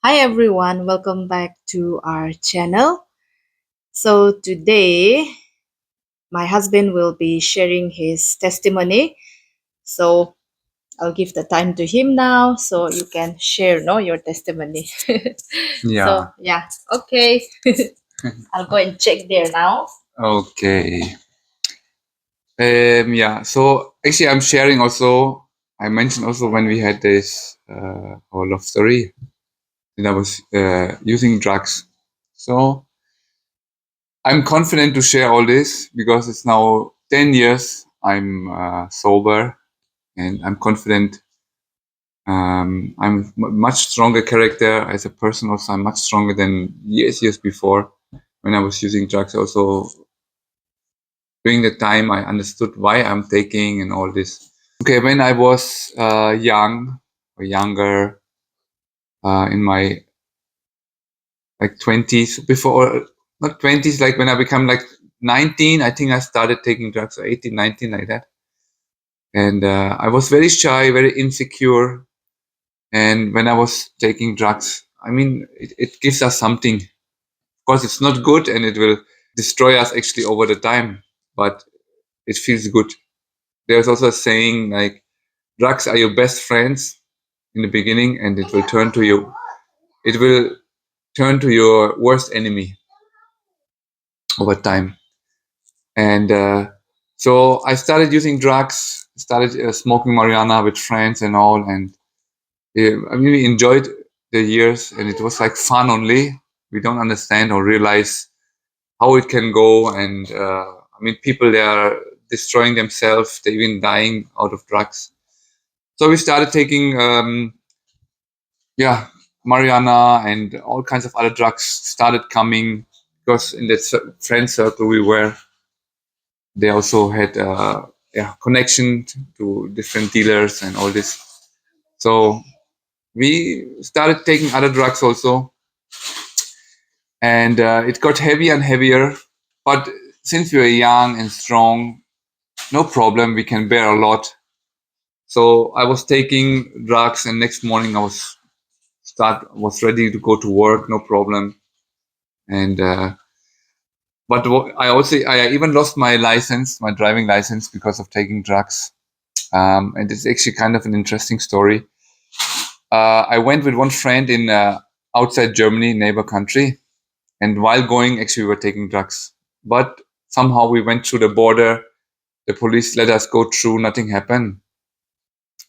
Hi everyone, welcome back to our channel. So today my husband will be sharing his testimony. So I'll give the time to him now so you can share your testimony. Yeah. So yeah, okay. I'll go and check there now. Okay. Yeah. So actually, I'm sharing also. I mentioned also when we had this our love story that I was using drugs. So I'm confident to share all this because it's now 10 years. I'm sober and I'm confident. I'm much stronger character as a person. Also, I'm much stronger than years before when I was using drugs. Also, during the time I understood why I'm taking and all this. Okay, when I was young or younger, in my like 20s, before not 20s, like when I become like 19, I think I started taking drugs, or 18, 19, like that. And I was very shy, very insecure. And when I was taking drugs, I mean, it gives us something. Of course, it's not good and it will destroy us actually over the time, but it feels good. There's also a saying like, drugs are your best friends in the beginning, and it will turn to you. It will turn to your worst enemy over time. And so I started using drugs, started smoking marijuana with friends and all, and I really enjoyed the years, and it was like fun only. We don't understand or realize how it can go, and I mean, people they are destroying themselves, they even dying out of drugs. So we started taking yeah, marijuana and all kinds of other drugs started coming because in that friend circle we were, they also had yeah, connection to different dealers and all this. So we started taking other drugs also, and it got heavier and heavier. But since we were young and strong, no problem, we can bear a lot. So I was taking drugs, and next morning I was ready to go to work, no problem. And but I even lost my license, my driving license, because of taking drugs. And it's actually kind of an interesting story. I went with one friend in outside Germany, neighbor country, and while going, actually, we were taking drugs. But somehow we went through the border. The police let us go through. Nothing happened,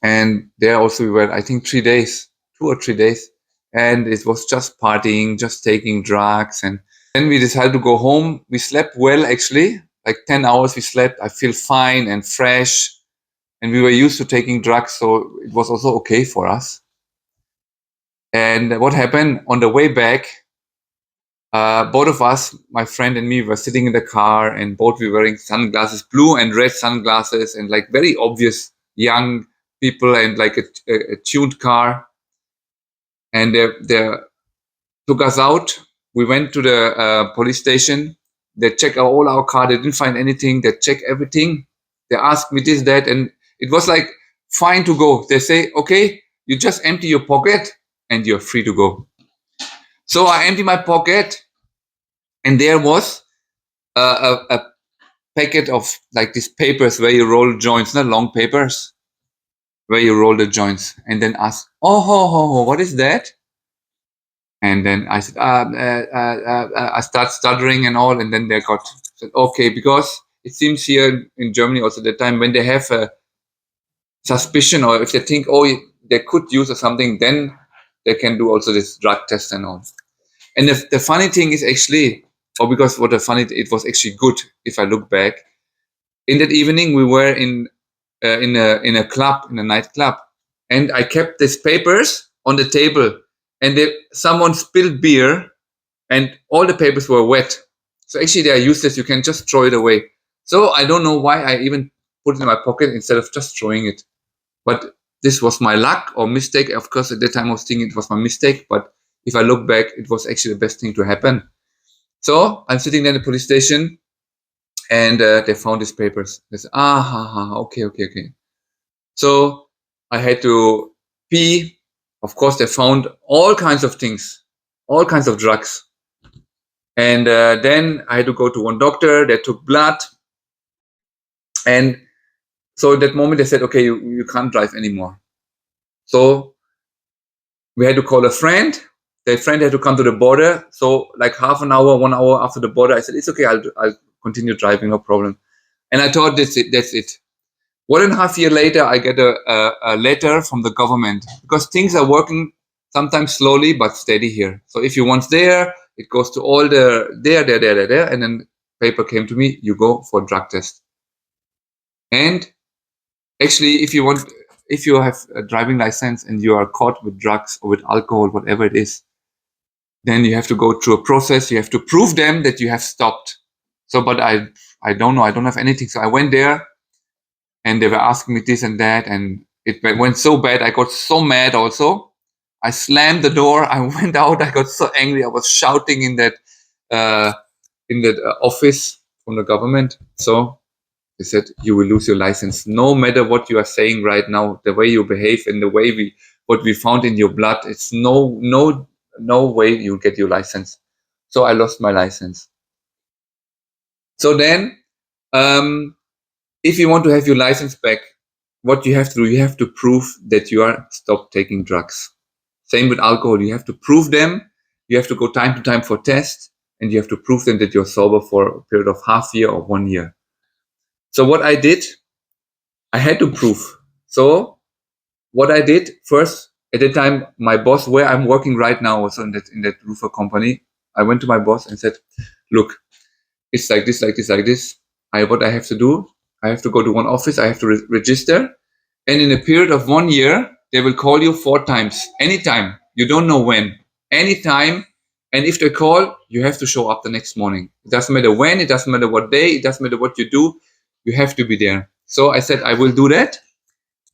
and there also we were, I think, 3 days, 2 or 3 days, and it was just partying, just taking drugs. And then we decided to go home. We slept well, actually, like 10 hours we slept. I feel fine and fresh, and we were used to taking drugs, so it was also okay for us. And what happened on the way back, both of us, my friend and me, were sitting in the car, and both we were wearing sunglasses, blue and red sunglasses, and like very obvious young people, and like a tuned car. And they took us out. We went to the police station. They checked all our car. They didn't find anything. They checked everything. They asked me this, that, and it was like fine to go. They say, okay, you just empty your pocket and you're free to go. So I empty my pocket, and there was a packet of like these papers where you roll joints, not long papers, where you roll the joints, and then ask, oh, what is that? And then I said, I start stuttering and all, and then they got said, okay, because it seems here in Germany also the time when they have a suspicion, or if they think, oh, they could use or something, then they can do also this drug test and all. And the funny thing is actually, or because what the funny, it was actually good if I look back. In that evening, we were in a club, in a nightclub, and I kept these papers on the table, and someone spilled beer, and all the papers were wet. So actually, they are useless. You can just throw it away. So I don't know why I even put it in my pocket instead of just throwing it. But this was my luck or mistake. Of course, at that time I was thinking it was my mistake. But if I look back, it was actually the best thing to happen. So I'm sitting there in the police station, and they found these papers. They said, okay. So I had to pee, Of course, they found all kinds of things, all kinds of drugs. And then I had to go to one doctor. They took blood. And so at that moment, they said, okay, you can't drive anymore. So we had to call a friend. The friend had to come to the border. So like half an hour, 1 hour after the border, I said, it's okay, I'll continue driving, no problem. And I thought, that's it. 1.5 years later, I get a letter from the government, because things are working sometimes slowly but steady here. So if you want there, it goes to all the there, and then paper came to me, you go for drug test. And actually, if you have a driving license and you are caught with drugs or with alcohol, whatever it is, then you have to go through a process. You have to prove them that you have stopped. So, but I don't know. I don't have anything. So I went there, and they were asking me this and that, and it went so bad. I got so mad also. I slammed the door. I went out. I got so angry. I was shouting in that office from the government. So they said, you will lose your license no matter what you are saying right now. The way you behave and the way what we found in your blood, it's no way you get your license. So I lost my license. So then, if you want to have your license back, what you have to do, you have to prove that you are stopped taking drugs. Same with alcohol. You have to prove them. You have to go time to time for tests, and you have to prove them that you're sober for a period of half year or 1 year. So what I did, I had to prove. So what I did first, at the time, my boss, where I'm working right now, also in that roofer company, I went to my boss and said, look, it's like this. What I have to do, I have to go to one office, I have to register, and in a period of 1 year, they will call you 4 times, anytime. You don't know when, anytime. And if they call, you have to show up the next morning. It doesn't matter when, it doesn't matter what day, it doesn't matter what you do, you have to be there. So I said, I will do that.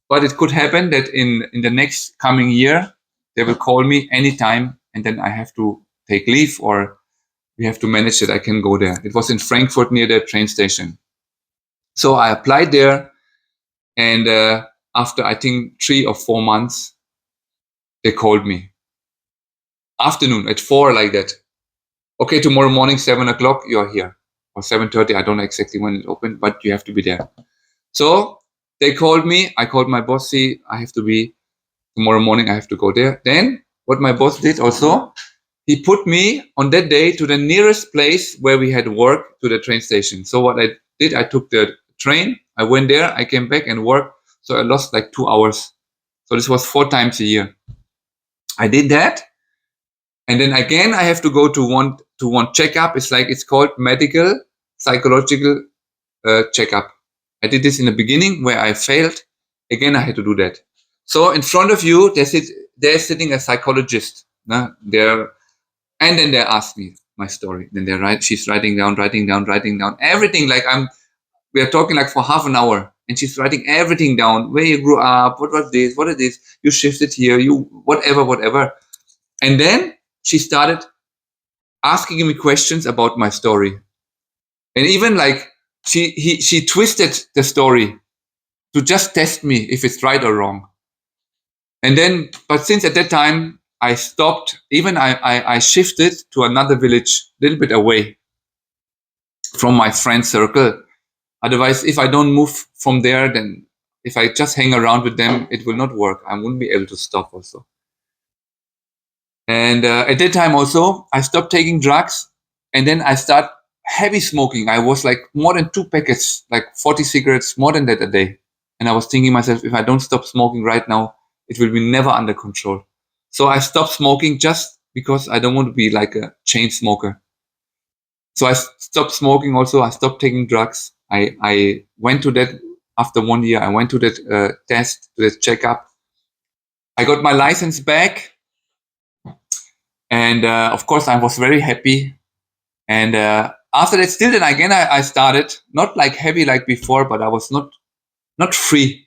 But it could happen that in the next coming year, they will call me anytime, and then I have to take leave, or we have to manage that I can go there. It was in Frankfurt near the train station. So I applied there, and after I think 3 or 4 months, they called me. Afternoon at 4, like that. Okay, tomorrow morning, 7 o'clock, you're here. Or 7:30, I don't know exactly when it opened, but you have to be there. So they called me. I called my boss, see, I have to be, tomorrow morning, I have to go there. Then what my boss did also, he put me on that day to the nearest place where we had work, to the train station. So what I did, I took the train, I went there, I came back and worked. So I lost like 2 hours. So this was 4 times a year. I did that. And then again, I have to go to one checkup. It's called medical psychological checkup. I did this in the beginning where I failed. Again, I had to do that. So in front of you, there's sitting a psychologist. And then they ask me my story. Then she's writing down everything. We are talking like for half an hour, and she's writing everything down. Where you grew up, what was this, what is this? You shifted here, you whatever. And then she started asking me questions about my story, and even like she twisted the story to just test me if it's right or wrong. And then, but since at that time I stopped, even I shifted to another village, a little bit away from my friend circle. Otherwise, if I don't move from there, then if I just hang around with them, it will not work. I wouldn't be able to stop also. And at that time also, I stopped taking drugs, and then I start heavy smoking. I was like more than 2 packets, like 40 cigarettes, more than that a day. And I was thinking myself, if I don't stop smoking right now, it will be never under control. So I stopped smoking just because I don't want to be like a chain smoker. So I stopped smoking also. I stopped taking drugs. I went to that after 1 year. I went to that test, to that checkup. I got my license back. And of course, I was very happy. And after that, still then again, I started, not like heavy like before, but I was not free.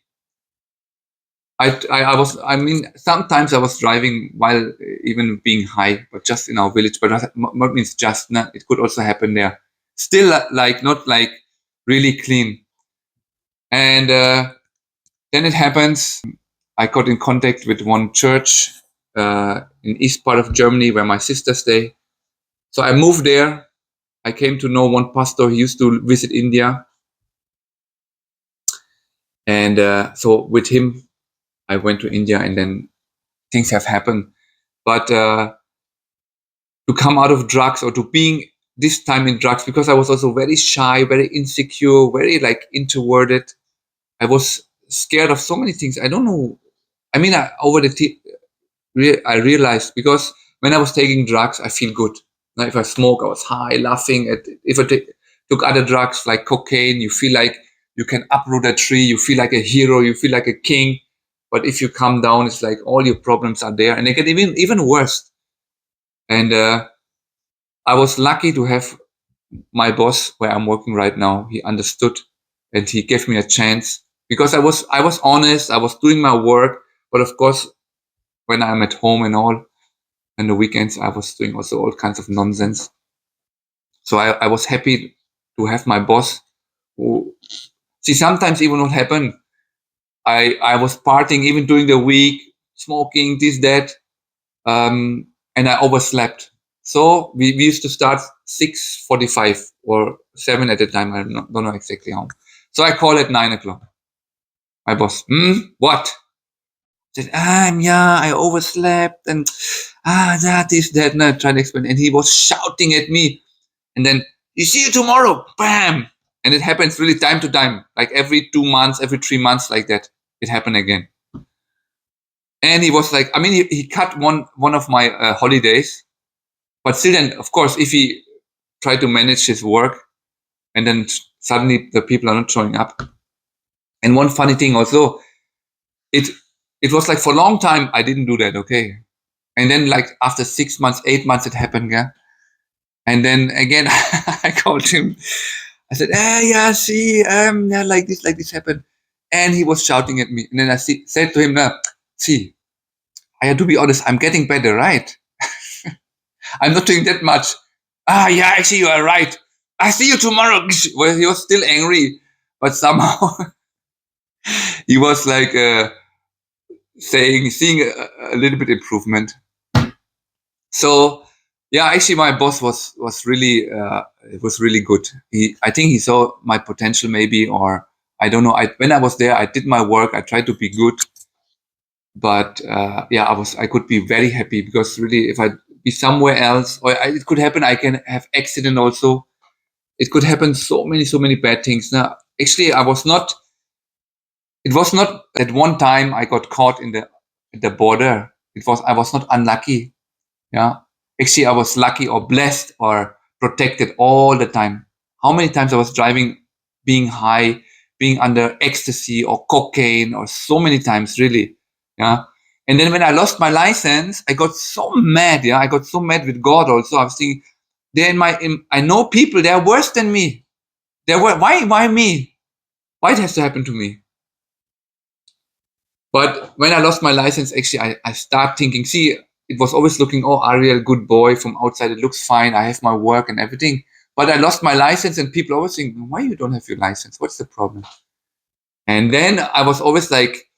I mean, sometimes I was driving while even being high, but just in our village. But what means just? Nah, it could also happen there. Still, like not like really clean. And then it happens. I got in contact with one church in east part of Germany where my sister stay. So I moved there. I came to know one pastor. He used to visit India, and so with him I went to India, and then things have happened. But to come out of drugs, or to being this time in drugs, because I was also very shy, very insecure, very like introverted. I was scared of so many things. I don't know. I mean, I realized, because when I was taking drugs, I feel good. Now, if I smoke, I was high, laughing. If I took other drugs like cocaine, you feel like you can uproot a tree. You feel like a hero. You feel like a king. But if you come down, it's like all your problems are there, and they get even worse. And I was lucky to have my boss where I'm working right now. He understood, and he gave me a chance, because I was honest. I was doing my work, but of course, when I'm at home and all, and the weekends, I was doing also all kinds of nonsense. So I was happy to have my boss who, see, sometimes even what happened, I was partying even during the week, smoking, this, that, and I overslept. So we used to start 6:45 or 7 at the time. I don't know exactly how. So I call at 9 o'clock. My boss, what? Said, yeah, I overslept, and that is that. And I tried to explain, and he was shouting at me. And then, you see you tomorrow, bam. And it happens really time to time, like every 2 months, every 3 months, like that. It happened again. And he was like, I mean, he cut one of my holidays, but still, then of course, if he tried to manage his work, and then suddenly the people are not showing up. And one funny thing also, it it was like for a long time I didn't do that, okay. And then like after 6 months, 8 months, it happened, yeah. And then again, I called him. I said, yeah, see, yeah, like this happened. And he was shouting at me. And then said to him, see, I have to be honest, I'm getting better, right? I'm not doing that much. Yeah, actually, you are right. I see you tomorrow. Well, he was still angry, but somehow he was like seeing a little bit improvement. So yeah, actually, my boss was really it was really good. I think he saw my potential, maybe, or I don't know. When I was there, I did my work. I tried to be good, but yeah, I could be very happy, because really, if I be somewhere else, or it could happen, I can have accident also. It could happen so many bad things. Now, actually, I was not. It was not at one time I got caught in the border. I was not unlucky. Yeah. Actually, I was lucky or blessed or protected all the time. How many times I was driving, being high, being under ecstasy or cocaine, or so many times, really. Yeah. And then when I lost my license, I got so mad. Yeah. I got so mad with God also. I was thinking, I know people, they are worse than me. Why me? Why it has to happen to me? But when I lost my license, actually, I start thinking, see, it was always looking, oh, Ariel, good boy from outside. It looks fine. I have my work and everything. But I lost my license, and people always think, why you don't have your license? What's the problem? And then I was always like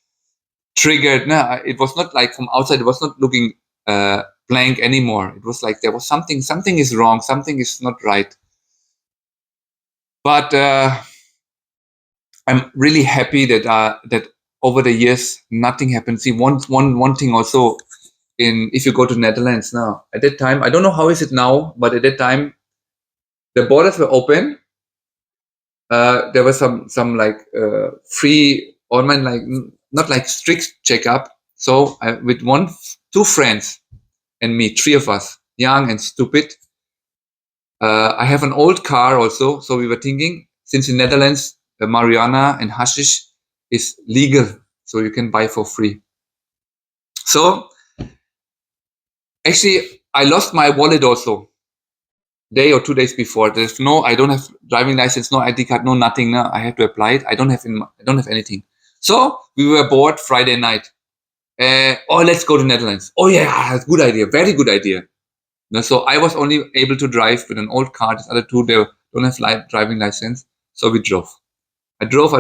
triggered. No, it was not like from outside. It was not looking blank anymore. It was like there was something is wrong. Something is not right. But I'm really happy that over the years nothing happened. See, one thing also, if you go to Netherlands now, at that time, I don't know how is it now, but at that time the borders were open. There was some like free online, like not like strict checkup. So with two friends and me, three of us, young and stupid. I have an old car also, so we were thinking, since in Netherlands marijuana and hashish is legal, so you can buy for free. So actually, I lost my wallet also, day or 2 days before. I don't have driving license, no ID card, no nothing. No, I have to apply it. I don't have anything. So we were bored Friday night. Oh, let's go to Netherlands. Oh yeah, good idea, very good idea. So I was only able to drive with an old car. The other two, they don't have driving license. So we drove. I drove.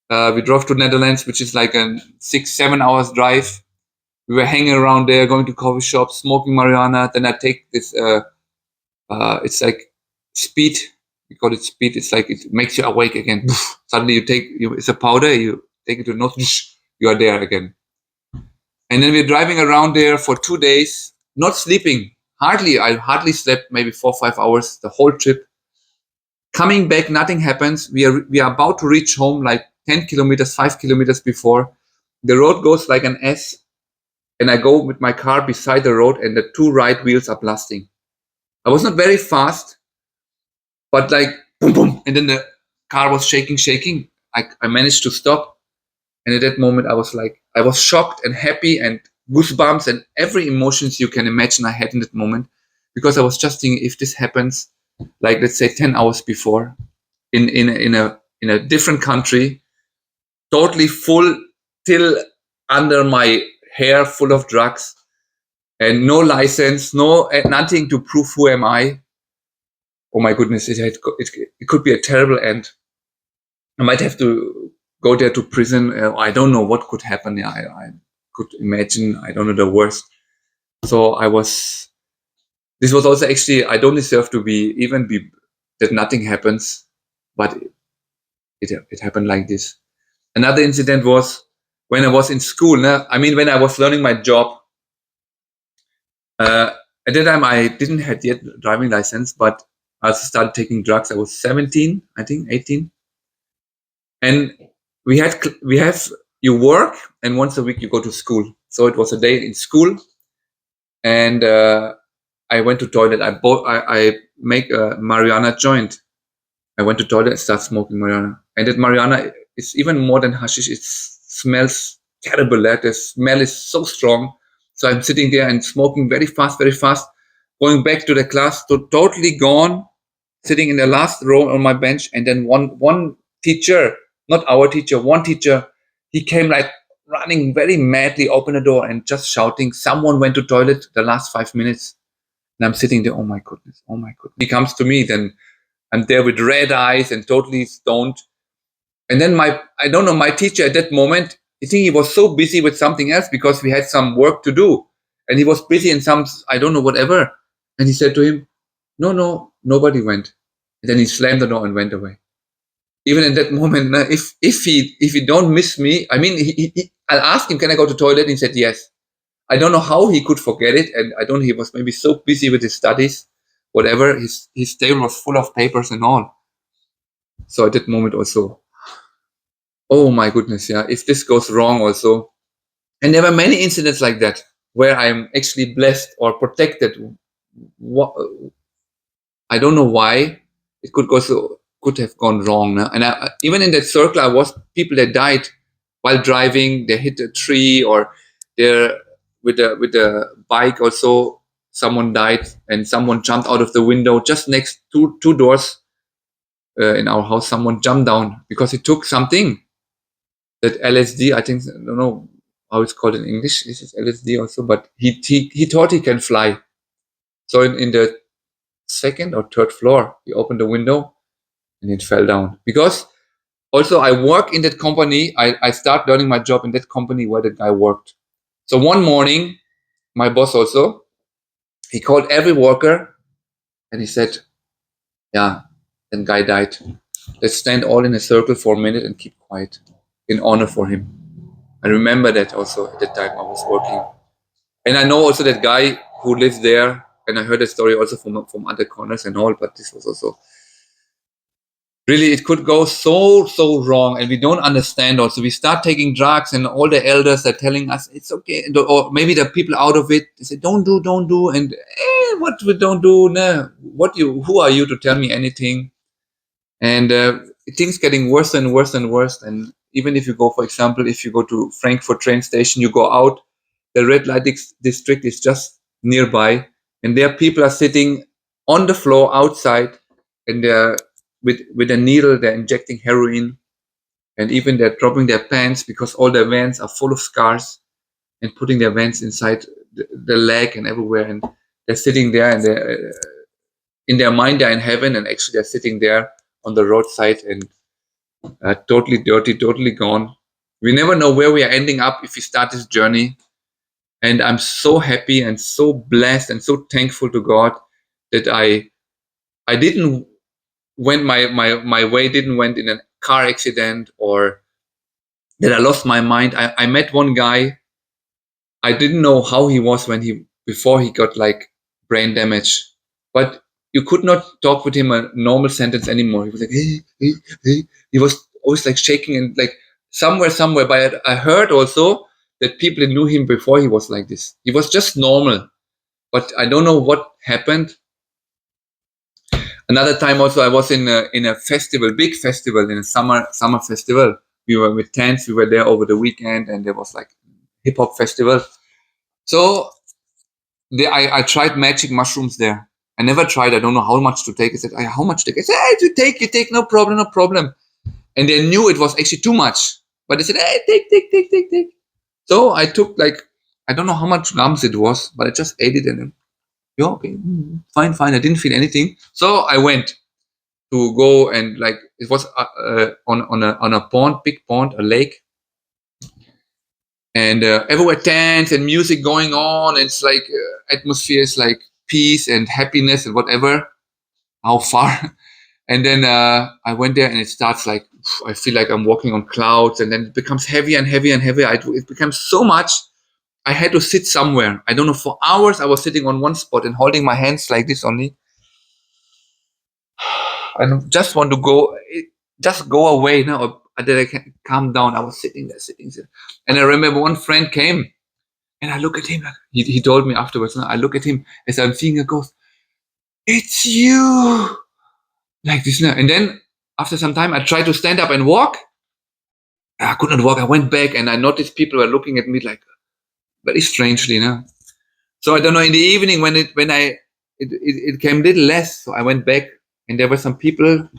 We drove to Netherlands, which is like a 6-7 hours drive. We were hanging around there, going to coffee shops, smoking marijuana. Then I take this. It's like speed. We call it speed. It's like it makes you awake again. Suddenly you take you. It's a powder. You take it to nose. You are there again. And then we're driving around there for 2 days, not sleeping. Hardly. I hardly slept. Maybe 4 or 5 hours the whole trip. Coming back, nothing happens. We are about to reach home, like 10 kilometers, 5 kilometers before. The road goes like an S, and I go with my car beside the road, and the two right wheels are blasting. I was not very fast, but like boom, boom, and then the car was shaking. I managed to stop, and at that moment, I was shocked and happy and goosebumps and every emotions you can imagine I had in that moment, because I was just thinking, if this happens, like let's say 10 hours before, in a different country, totally full till under my hair, full of drugs, and no license, no nothing to prove who am I. Oh my goodness, it could be a terrible end. I might have to go there to prison. I don't know what could happen. Yeah, I could imagine. I don't know the worst. So I was. This was also actually. I don't deserve to be that nothing happens, but it happened like this. Another incident was when I was in school. I mean, when I was learning my job. At that time, I didn't have yet driving license, but I started taking drugs. I was 17, I think 18, and we have you work, and once a week you go to school. So it was a day in school, and I went to toilet. I make a marijuana joint. I went to toilet and start smoking marijuana, and that marijuana is even more than hashish. It smells terrible. That the smell is so strong. So I'm sitting there and smoking very fast, going back to the class, totally gone, sitting in the last row on my bench, and then one teacher, not our teacher, one teacher, he came like running very madly, opened the door and just shouting, "Someone went to toilet the last 5 minutes." And I'm sitting there, oh my goodness, oh my goodness. He comes to me, then I'm there with red eyes and totally stoned. And then I don't know, my teacher at that moment, I think he was so busy with something else because we had some work to do. And he was busy in some, I don't know, whatever. And he said to him, no, nobody went. And then he slammed the door and went away. Even in that moment, if he don't miss me, I mean, I'll ask him, can I go to the toilet? And he said yes. I don't know how he could forget it, and I don't. He was maybe so busy with his studies, whatever. His table was full of papers and all. So at that moment also, oh my goodness, yeah. If this goes wrong also, and there were many incidents like that where I'm actually blessed or protected. What, I don't know why it could have gone wrong. No? And even in that circle, I was people that died while driving. They hit a tree, or they're with the bike. Also, someone died, and someone jumped out of the window just next two doors in our house. Someone jumped down because he took something that LSD. I think, I don't know how it's called in English. This is LSD also, but he thought he can fly. So in the second or third floor, he opened the window and it fell down. Because also I work in that company. I start learning my job in that company where the guy worked. So one morning, my boss also, he called every worker and he said, yeah, that guy died. Let's stand all in a circle for a minute and keep quiet in honor for him. I remember that also at the time I was working. And I know also that guy who lives there, and I heard the story also from other corners and all, but this was also really, it could go so wrong, and we don't understand. Also, we start taking drugs and all the elders are telling us it's okay, or maybe the people out of it, they say don't do, and what we don't do, nah, who are you to tell me anything? And things getting worse and worse and worse. And even if you go, for example, if you go to Frankfurt train station, you go out, the red light district is just nearby, and there people are sitting on the floor outside, and they're with a needle, they're injecting heroin, and even they're dropping their pants because all their vans are full of scars, and putting their vans inside the leg and everywhere, and they're sitting there, and they're in their mind they're in heaven, and actually they're sitting there on the roadside and totally dirty, totally gone. We never know where we are ending up if we start this journey. And I'm so happy and so blessed and so thankful to God that I didn't went my way didn't went in a car accident, or that I lost my mind. I met one guy. I didn't know how he was when he before he got like brain damage, but you could not talk with him a normal sentence anymore. He was like, hey, hey, hey. He was always like shaking and like somewhere. But I heard also that people knew him before he was like this. He was just normal, but I don't know what happened. Another time also, I was in a festival, big festival, in a summer festival. We were with tents. We were there over the weekend, and there was like hip hop festival. So I tried magic mushrooms there. I never tried. I don't know how much to take. I said, how much to take? I said, hey, you take, no problem, no problem. And they knew it was actually too much. But they said, hey, take. So I took like, I don't know how much grams it was, but I just ate it and then, yeah, okay, fine. I didn't feel anything. So I went to go and like, it was on a pond, big pond, a lake. And everywhere tents and music going on. It's like atmosphere is like peace and happiness and whatever. How far? And then I went there, and it starts like I feel like I'm walking on clouds, and then it becomes heavier and heavier and heavier. It becomes so much. I had to sit somewhere. I don't know, for hours. I was sitting on one spot and holding my hands like this only. I just want to go, just go away now, or that I can calm down. I was sitting there, and I remember one friend came. And I look at him, like, he told me afterwards, I look at him as I'm seeing a ghost. It's you! Like this now. And then after some time, I tried to stand up and walk. I could not walk. I went back, and I noticed people were looking at me like very strangely now. So I don't know, in the evening it came little less. So I went back, and there were some people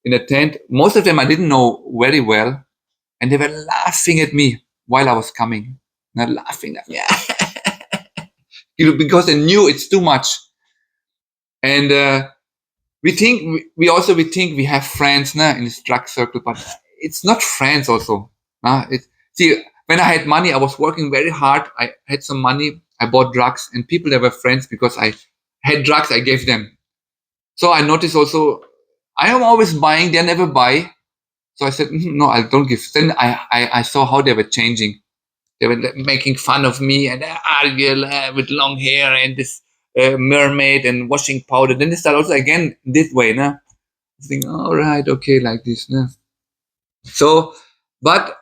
in a tent. Most of them I didn't know very well. And they were laughing at me while I was coming. Not laughing at me. Because they knew it's too much. And we think we have friends now in this drug circle, but it's not friends also. See, when I had money, I was working very hard. I had some money. I bought drugs, and people that were friends because I had drugs, I gave them. So I noticed also, I am always buying. They never buy. So I said, no, I don't give. Then I saw how they were changing. They were making fun of me, and Ariel with long hair and this mermaid and washing powder. Then they start also again this way, nah? I think, all right, okay, like this, nah? So, but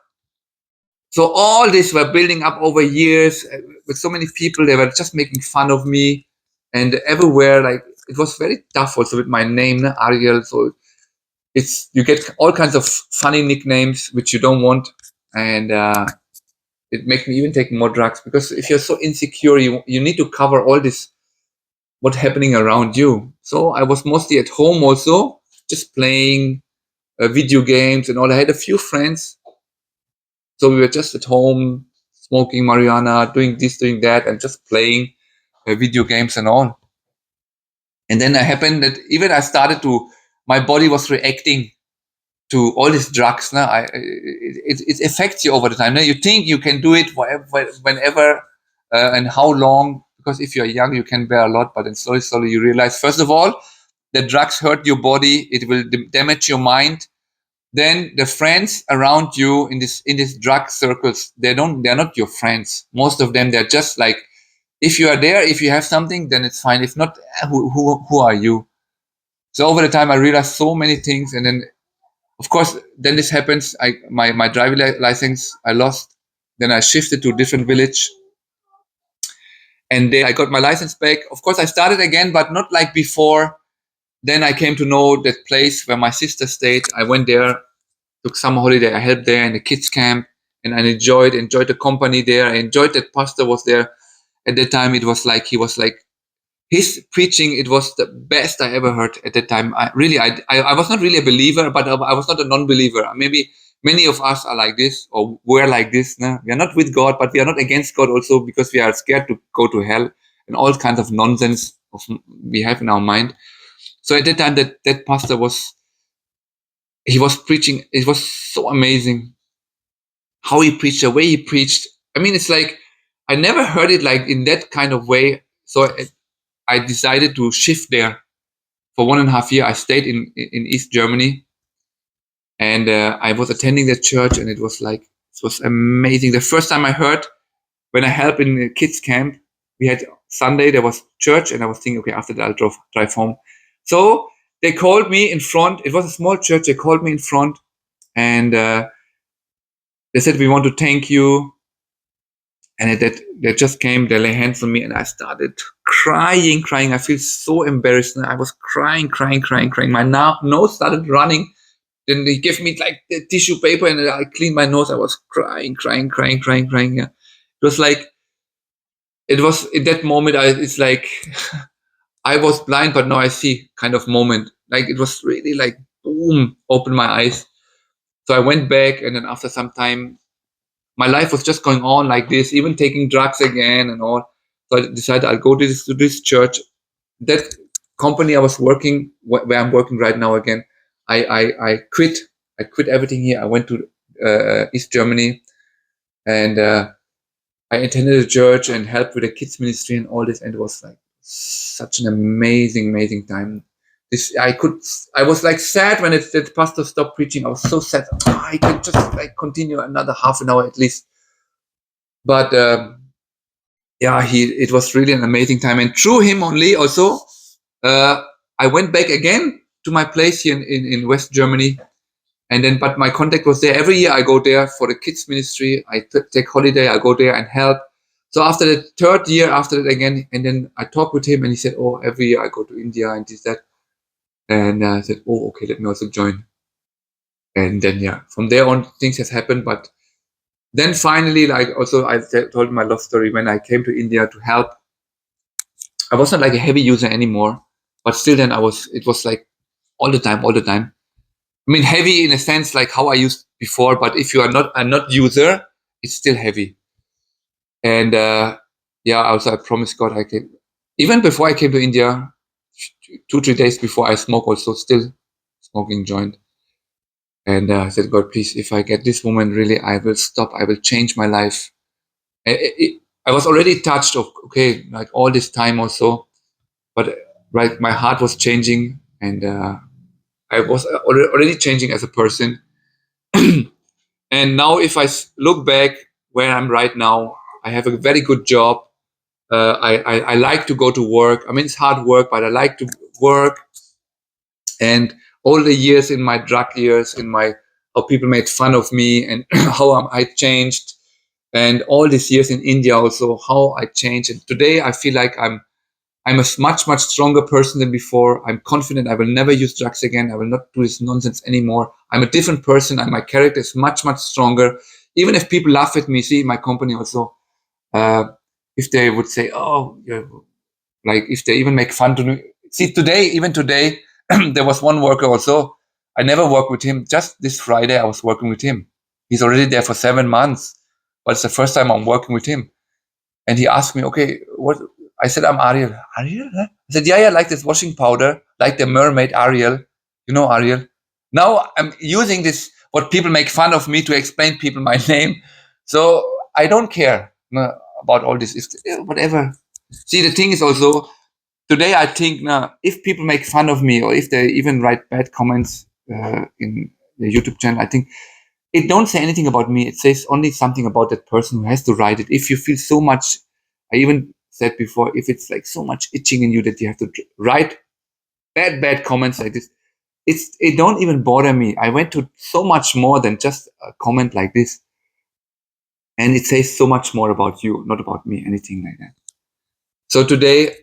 so all this were building up over years with so many people. They were just making fun of me, and everywhere, like it was very tough also with my name, nah, Ariel. So it's you get all kinds of funny nicknames which you don't want, and it makes me even take more drugs, because if you're so insecure, you need to cover all this what's happening around you. So I was mostly at home also, just playing video games and all. I had a few friends, so we were just at home smoking marijuana, doing this, doing that, and just playing video games and all. And then it happened that even I started to, my body was reacting to all these drugs. Now it affects you over the time. Now you think you can do it whenever and how long, because if you're young you can bear a lot, but then slowly you realize, first of all, the drugs hurt your body, it will damage your mind. Then the friends around you in these drug circles, they're not your friends. Most of them, they're just like, if you are there, if you have something, then it's fine. If not, who are you? So over the time I realized so many things. And then of course, then this happens. My driving license I lost. Then I shifted to a different village, and then I got my license back. Of course, I started again, but not like before. Then I came to know that place where my sister stayed. I went there, took summer holiday. I helped there in the kids camp, and I enjoyed the company there. I enjoyed that pastor was there. At that time, it was like he was like his preaching. It was the best I ever heard at that time. I was not really a believer, but I was not a non-believer. Maybe many of us are like this, or were like this. No? We are not with God, but we are not against God also, because we are scared to go to hell and all kinds of nonsense we have in our mind. So at that time, that pastor he was preaching. It was so amazing how he preached, the way he preached. I mean, it's like I never heard it like in that kind of way. So I decided to shift there for 1.5 years. I stayed in East Germany, and I was attending the church, and it was amazing. The first time I heard, when I helped in the kids camp, we had Sunday, there was church, and I was thinking, okay, after that I'll drive home. So they called me in front. It was a small church. They called me in front, and they said, we want to thank you. And they just came, they lay hands on me, and I started crying. I feel so embarrassed. And I was crying. My nose started running. Then they gave me like the tissue paper, and I cleaned my nose. I was crying. Yeah. It was like, it was in that moment, it's like I was blind, but now I see kind of moment. Like it was really like, boom, opened my eyes. So I went back, and then after some time, my life was just going on like this, even taking drugs again and all. So I decided I'll go to this church. That company I was working, where I'm working right now again, I quit. I quit everything here. I went to East Germany, and I attended a church and helped with the kids ministry and all this. And it was like such an amazing time. I was like sad when the pastor stopped preaching. I was so sad. Oh, I can just like continue another half an hour at least. But yeah, it was really an amazing time. And through him only also, I went back again to my place here in West Germany. And then, but my contact was there. Every year I go there for the kids ministry. I take holiday, I go there and help. So after the third year, after that again, and then I talked with him, and he said, oh, every year I go to India and this, that. And I said, oh, okay, let me also join. And then, yeah, from there on, things has happened. But then finally, like also I told my love story when I came to India to help. I wasn't like a heavy user anymore, but still then it was like all the time. I mean, heavy in a sense, like how I used before, but if you are not a not user, it's still heavy. And yeah, also I promised God I can, even before I came to India, 2-3 days before, I smoke also, still smoking joint. And I said, God, please, if I get this woman, really, I will stop. I will change my life. I was already touched of, okay, like all this time also, but right, my heart was changing, and I was already changing as a person. And now if I look back where I'm right now, I have a very good job. I like to go to work. I mean, it's hard work, but I like to work. And all the years in my drug years, how people made fun of me, and how I changed, and all these years in India also, how I changed. And today I feel like I'm a much stronger person than before. I'm confident I will never use drugs again. I will not do this nonsense anymore. I'm a different person, and my character is much stronger. Even if people laugh at me, see my company also, if they would say, "Oh, you're," like if they even make fun to me. See, even today, there was one worker also. I never worked with him. Just this Friday, I was working with him. He's already there for 7 months, but it's the first time I'm working with him. And he asked me, okay, what? I said, I'm Ariel. Ariel? Huh? I said, yeah, like this washing powder, like the mermaid Ariel. You know Ariel? Now I'm using this, what people make fun of me, to explain people my name. So I don't care about all this. Whatever. See, the thing is also, today I think now, if people make fun of me, or if they even write bad comments in the YouTube channel, I think it don't say anything about me. It says only something about that person who has to write it. If you feel so much, I even said before, if it's like so much itching in you that you have to write bad comments like this, it don't even bother me. I went to so much more than just a comment like this, and it says so much more about you, not about me, anything like that. So today,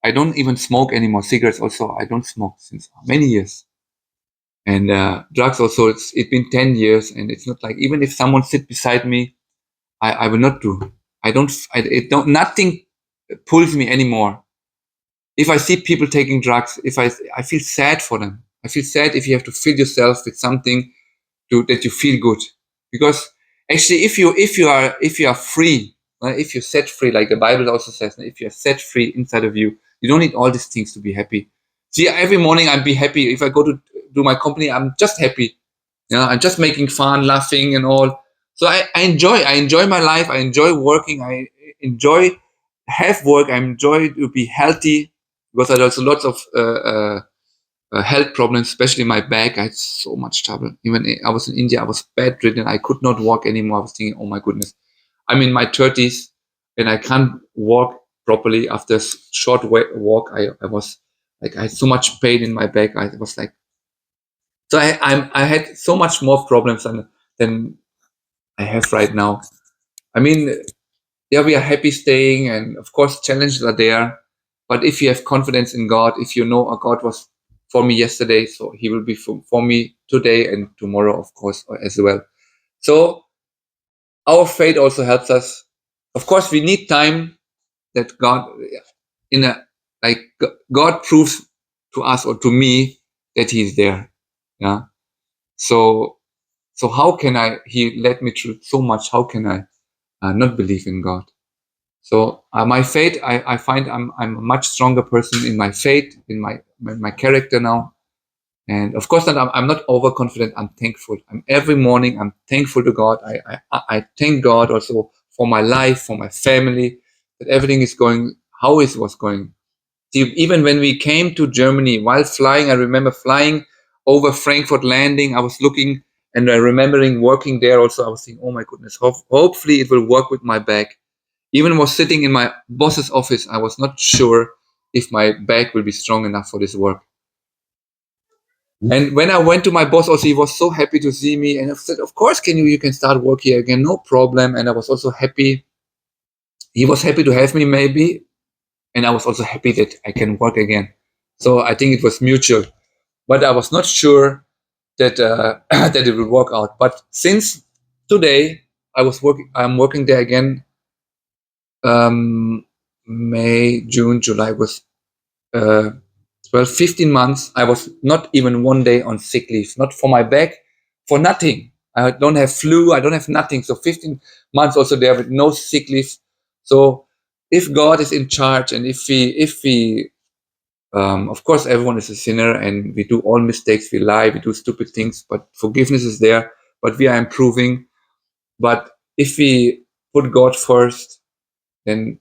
I don't even smoke anymore. Cigarettes also, I don't smoke since many years. And drugs also, it's been 10 years, and it's not like, even if someone sit beside me, I will not do. Nothing pulls me anymore. If I see people taking drugs, I feel sad for them. I feel sad if you have to fill yourself with something that you feel good. Because actually, if you are free, if you're set free, like the Bible also says, if you're set free inside of you, you don't need all these things to be happy. See, every morning I'm be happy. If I go to do my company, I'm just happy. I'm just making fun, laughing and all. So I enjoy my life. I enjoy working. I enjoy have work. I enjoy to be healthy because I also lots of health problems, especially my back. I had so much trouble. Even I was in India, I was bedridden. I could not walk anymore. I was thinking, oh my goodness, I'm in my 30s and I can't walk properly after a short walk. I was like, I had so much pain in my back. I was like, so I had so much more problems than I have right now. I mean, yeah, we are happy staying, and of course, challenges are there. But if you have confidence in God, if you know God was for me yesterday, so He will be for me today and tomorrow, of course, as well. So our faith also helps us. Of course, we need time that God, in a like God proves to us or to me that He is there. Yeah. So how can I? He led me through so much. How can I not believe in God? So my faith, I find I'm a much stronger person in my faith, in my character now. And of course, I'm not overconfident. I'm thankful. Every morning I'm thankful to God. I thank God also for my life, for my family, that everything is going how it was going. See, even when we came to Germany while flying, I remember flying over Frankfurt landing. I was looking and remembering working there. Also, I was thinking, oh my goodness, hopefully it will work with my back. Even was sitting in my boss's office, I was not sure if my back will be strong enough for this work. And when I went to my boss, also he was so happy to see me, and I said, "Of course, you can start work here again, no problem." And I was also happy. He was happy to have me, maybe, and I was also happy that I can work again. So I think it was mutual, but I was not sure that that it will work out. But since today, I'm working there again. May, June, July was 15 months. I was not even one day on sick leave, not for my back, for nothing. I don't have flu, I don't have nothing. So 15 months also there with no sick leave. So if God is in charge, and of course, everyone is a sinner and we do all mistakes, we lie, we do stupid things, but forgiveness is there, but we are improving. But if we put God first, then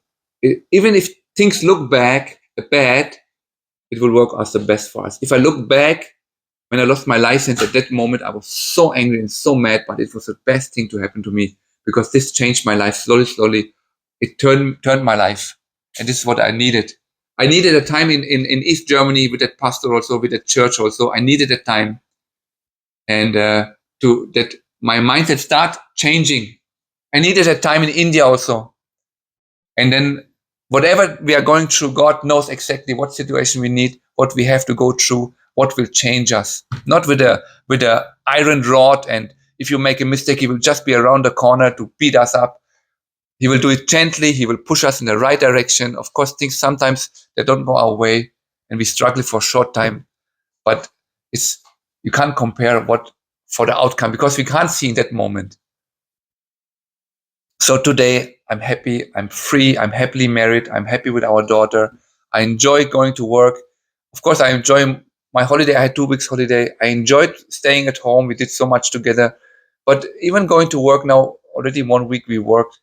even if things look bad, it will work as the best for us. If I look back, when I lost my license at that moment, I was so angry and so mad, but it was the best thing to happen to me because this changed my life slowly, slowly. It turned my life. And this is what I needed. I needed a time in East Germany with that pastor also, with that church also. I needed a time and to that my mindset start changing. I needed a time in India also. And then whatever we are going through, God knows exactly what situation we need, what we have to go through, what will change us. Not with a iron rod, and if you make a mistake, He will just be around the corner to beat us up. He will do it gently. He will push us in the right direction. Of course, things sometimes they don't go our way, and we struggle for a short time. But it's you can't compare what for the outcome because we can't see in that moment. So today I'm happy, I'm free, I'm happily married, I'm happy with our daughter. I enjoy going to work. Of course, I enjoy my holiday. I had 2 weeks holiday. I enjoyed staying at home. We did so much together. But even going to work now, already 1 week we worked.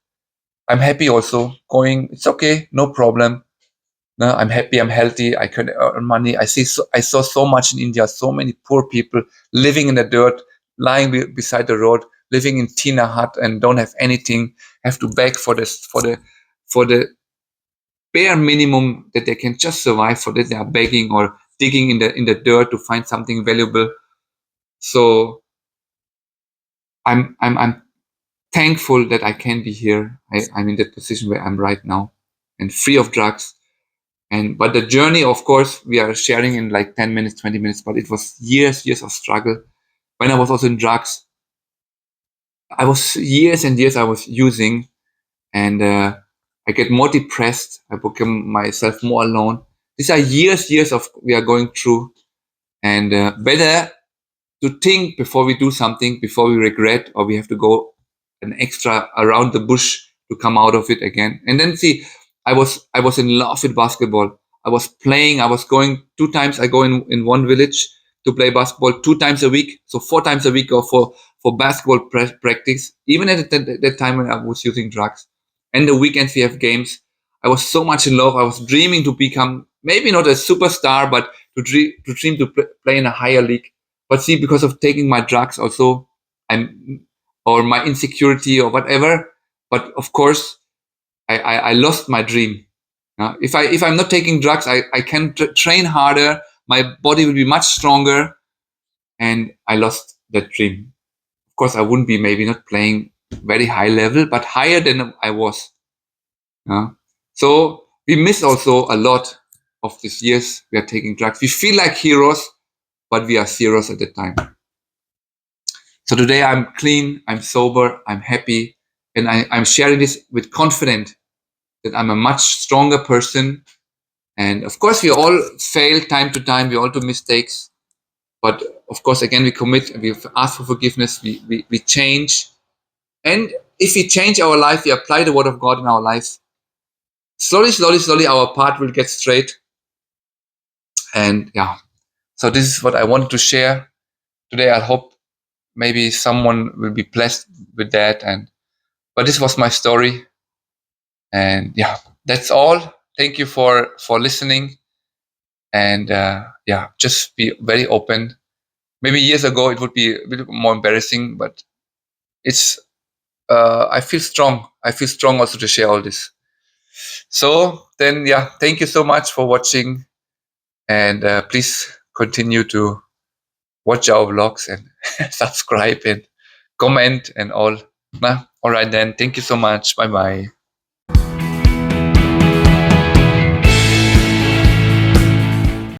I'm happy also going. It's okay, no problem. No, I'm happy. I'm healthy. I can earn money. I saw so much in India. So many poor people living in the dirt, lying beside the road, living in tina hut and don't have anything. Have to beg for the bare minimum that they can just survive. For that they are begging or digging in the dirt to find something valuable. So I'm thankful that I can be here. I'm in that position where I'm right now, and free of drugs. And but the journey, of course, we are sharing in like 10 minutes, 20 minutes, but it was years of struggle. When I was also in drugs, I was years and years I was using, and I get more depressed. I become myself more alone. These are years of we are going through, and better to think before we do something, before we regret, or we have to go an extra around the bush to come out of it again. And then see, I was in love with basketball. I was playing. I was going 2 times. I go in one village to play basketball 2 times a week. So 4 times a week, or for basketball practice. Even at that time when I was using drugs, and the weekends we have games. I was so much in love. I was dreaming to become maybe not a superstar, but to dream to play in a higher league. But see, because of taking my drugs, also, I'm or my insecurity or whatever. But of course, I lost my dream. If I'm not taking drugs, I can train harder. My body will be much stronger, and I lost that dream. Of course, I wouldn't be maybe not playing very high level, but higher than I was. Yeah. So we miss also a lot of these years we are taking drugs. We feel like heroes, but we are zeros at the time. So today I'm clean, I'm sober, I'm happy, and I'm sharing this with confidence that I'm a much stronger person. And of course, we all fail time to time. We all do mistakes, but of course, again, we commit. We ask for forgiveness. We change, and if we change our life, we apply the word of God in our life. Slowly, slowly, slowly, our path will get straight. And yeah, so this is what I wanted to share today. I hope maybe someone will be blessed with that. And but this was my story, and yeah, that's all. Thank you for listening, and yeah, just be very open. Maybe years ago it would be a bit more embarrassing, but it's I feel strong. I feel strong also to share all this. So then, yeah, thank you so much for watching, and please continue to watch our vlogs and subscribe and comment and all. All right then. Thank you so much. Bye bye.